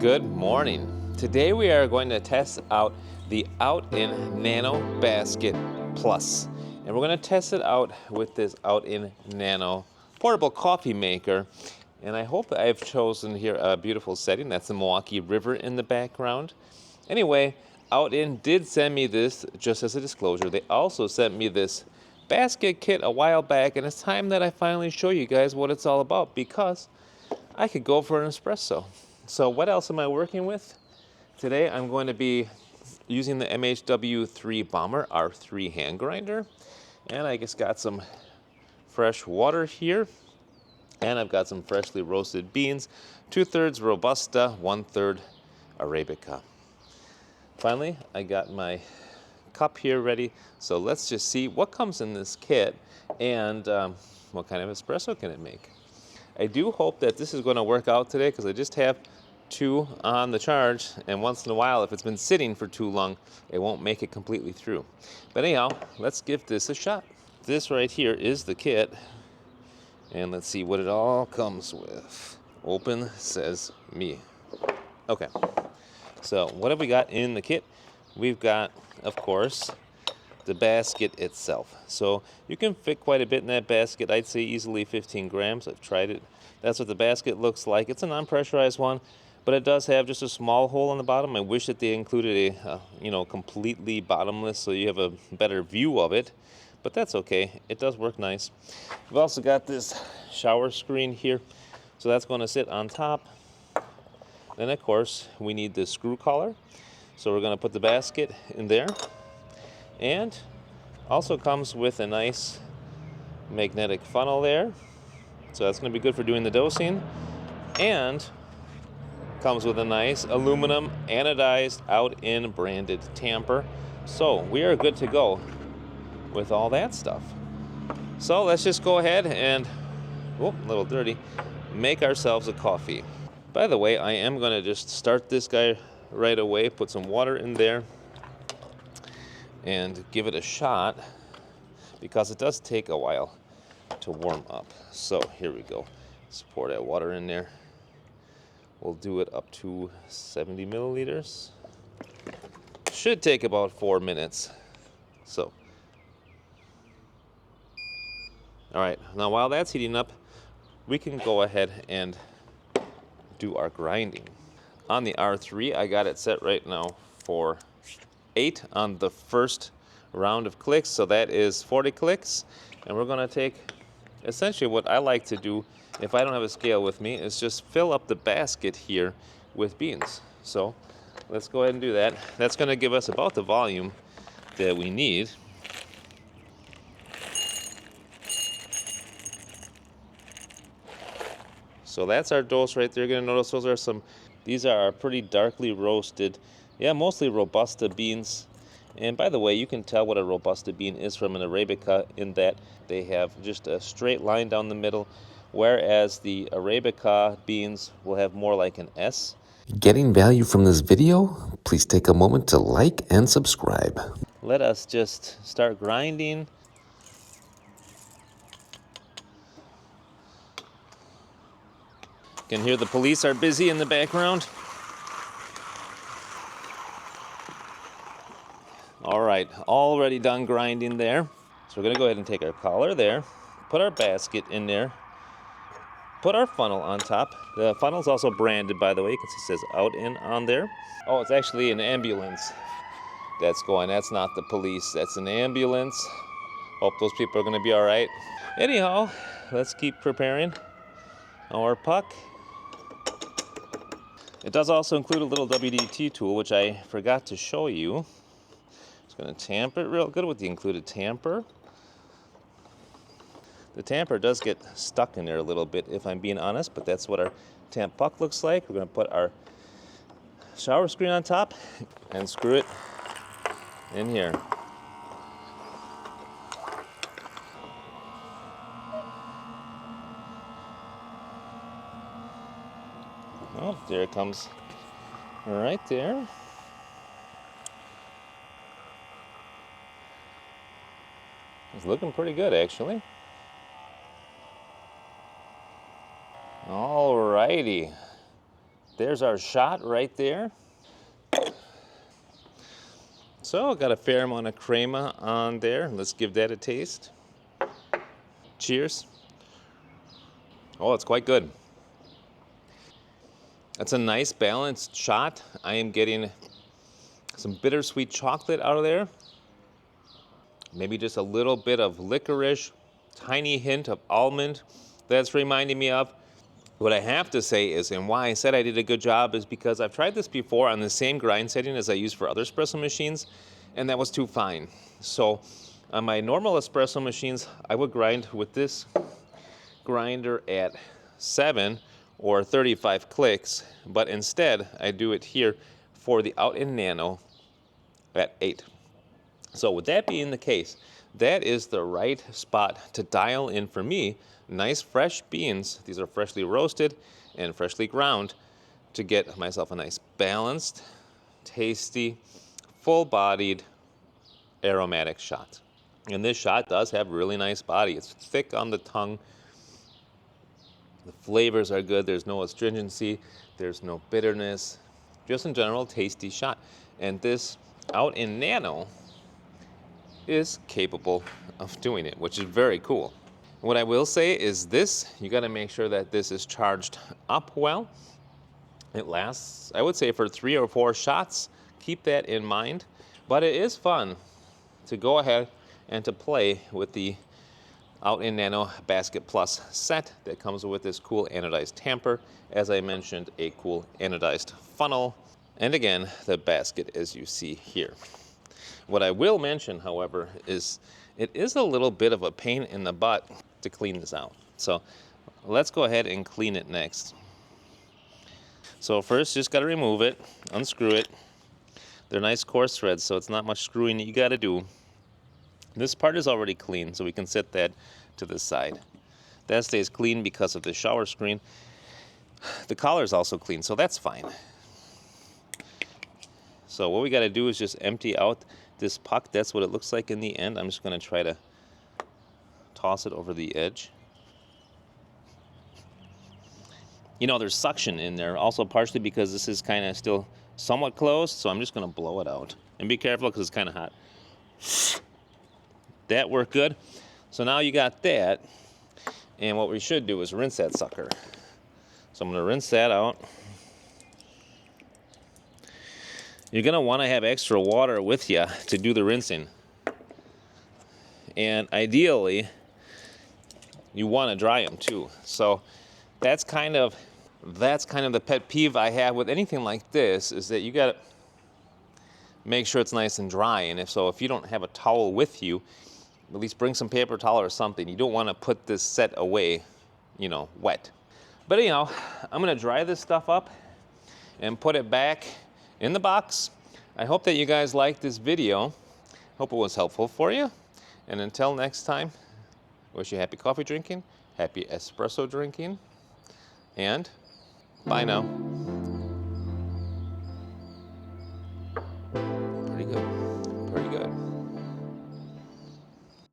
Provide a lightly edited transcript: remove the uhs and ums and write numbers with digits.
Good morning. Today we are going to test out the Outin Nano Basket Plus. And we're going to test it out with this Outin Nano portable coffee maker. And I hope I've chosen here a beautiful setting. That's the Milwaukee River in the background. Anyway, Outin did send me this, just as a disclosure. They also sent me this basket kit a while back, and it's time that I finally show you guys what it's all about, because I could go for an espresso. So what else am I working with? Today I'm going to be using the MHW3 Bomber R3 hand grinder. And I just got some fresh water here. And I've got some freshly roasted beans, 2/3 Robusta, 1/3 Arabica. Finally, I got my cup here ready. So let's just see what comes in this kit and what kind of espresso can it make. I do hope that this is going to work out today, because I just have 2 on the charge, and once in a while, if it's been sitting for too long, it won't make it completely through. But anyhow, let's give this a shot. This right here is the kit, and let's see what it all comes with. Open says me. Okay, so what have we got in the kit? We've got, of course, the basket itself. So you can fit quite a bit in that basket. I'd say easily 15 grams. I've tried it. That's what the basket looks like. It's a non-pressurized one, but it does have just a small hole on the bottom. I wish that they included a completely bottomless, so you have a better view of it, but that's okay. It does work nice. We've also got this shower screen here, so that's going to sit on top. Then of course we need this screw collar, so we're going to put the basket in there. And also comes with a nice magnetic funnel there, so that's going to be good for doing the dosing. And comes with a nice aluminum anodized Outin branded tamper. So we are good to go with all that stuff. So let's just go ahead and, a little dirty, make ourselves a coffee. By the way, I am going to just start this guy right away, put some water in there, and give it a shot, because it does take a while to warm up. So here we go. Let's pour that water in there. We'll do it up to 70 milliliters. Should take about 4 minutes. So, all right, now while that's heating up, we can go ahead and do our grinding. On the R3, I got it set right now for 8 on the first round of clicks, so that is 40 clicks. And we're going to take, essentially what I like to do if I don't have a scale with me, is just fill up the basket here with beans. So let's go ahead and do that. That's going to give us about the volume that we need. So that's our dose right there. You're going to notice these are pretty darkly roasted, mostly Robusta beans. And by the way, you can tell what a Robusta bean is from an Arabica in that they have just a straight line down the middle, whereas the Arabica beans will have more like an S. Getting value from this video? Please take a moment to like and subscribe. Let us just start grinding. You can hear the police are busy in the background. All right, already done grinding there. So we're gonna go ahead and take our collar there, put our basket in there, put our funnel on top. The funnel's also branded, by the way. You can see it says Outin on there. Oh, it's actually an ambulance that's going. That's not the police, that's an ambulance. Hope those people are gonna be all right. Anyhow, let's keep preparing our puck. It does also include a little WD-T tool, which I forgot to show you. Just gonna tamp it real good with the included tamper. The tamper does get stuck in there a little bit, if I'm being honest, but that's what our tamp puck looks like. We're going to put our shower screen on top and screw it in here. Oh, there it comes right there. It's looking pretty good, actually. Alrighty. There's our shot right there. So got a fair amount of crema on there. Let's give that a taste. Cheers. Oh, it's quite good. That's a nice balanced shot. I am getting some bittersweet chocolate out of there. Maybe just a little bit of licorice, tiny hint of almond that's reminding me of. What I have to say is, and why I said I did a good job, is because I've tried this before on the same grind setting as I use for other espresso machines, and that was too fine. So on my normal espresso machines, I would grind with this grinder at 7 or 35 clicks, but instead I do it here for the Outin Nano at 8. So with that being the case, that is the right spot to dial in for me. Nice fresh beans, these are freshly roasted and freshly ground, to get myself a nice balanced, tasty, full-bodied, aromatic shot. And this shot does have really nice body. It's thick on the tongue. The flavors are good. There's no astringency. There's no bitterness. Just in general, tasty shot. And this Outin Nano is capable of doing it, which is very cool. What I will say is this, you got to make sure that this is charged up well. It lasts, I would say, for 3 or 4 shots. Keep that in mind. But it is fun to go ahead and to play with the Outin Nano Basket Plus set that comes with this cool anodized tamper. As I mentioned, a cool anodized funnel. And again, the basket as you see here. What I will mention, however, is it is a little bit of a pain in the butt to clean this out. So let's go ahead and clean it next. So first, just got to remove it, unscrew it. They're nice coarse threads, so it's not much screwing that you got to do. This part is already clean, so we can set that to the side. That stays clean because of the shower screen. The collar is also clean, so that's fine. So what we got to do is just empty out this puck. That's what it looks like in the end. I'm just going to try to toss it over the edge. You know, there's suction in there, also partially because this is kind of still somewhat closed, so I'm just going to blow it out. And be careful because it's kind of hot. That worked good. So now you got that, and what we should do is rinse that sucker. So I'm going to rinse that out. You're going to want to have extra water with you to do the rinsing. And ideally, you want to dry them too. So that's kind of the pet peeve I have with anything like this, is that you got to make sure it's nice and dry. And if you don't have a towel with you, at least bring some paper towel or something. You don't want to put this set away, you know, wet. But anyhow, I'm going to dry this stuff up and put it back in the box. I hope that you guys liked this video. Hope it was helpful for you. And until next time, wish you happy coffee drinking, happy espresso drinking, and bye now.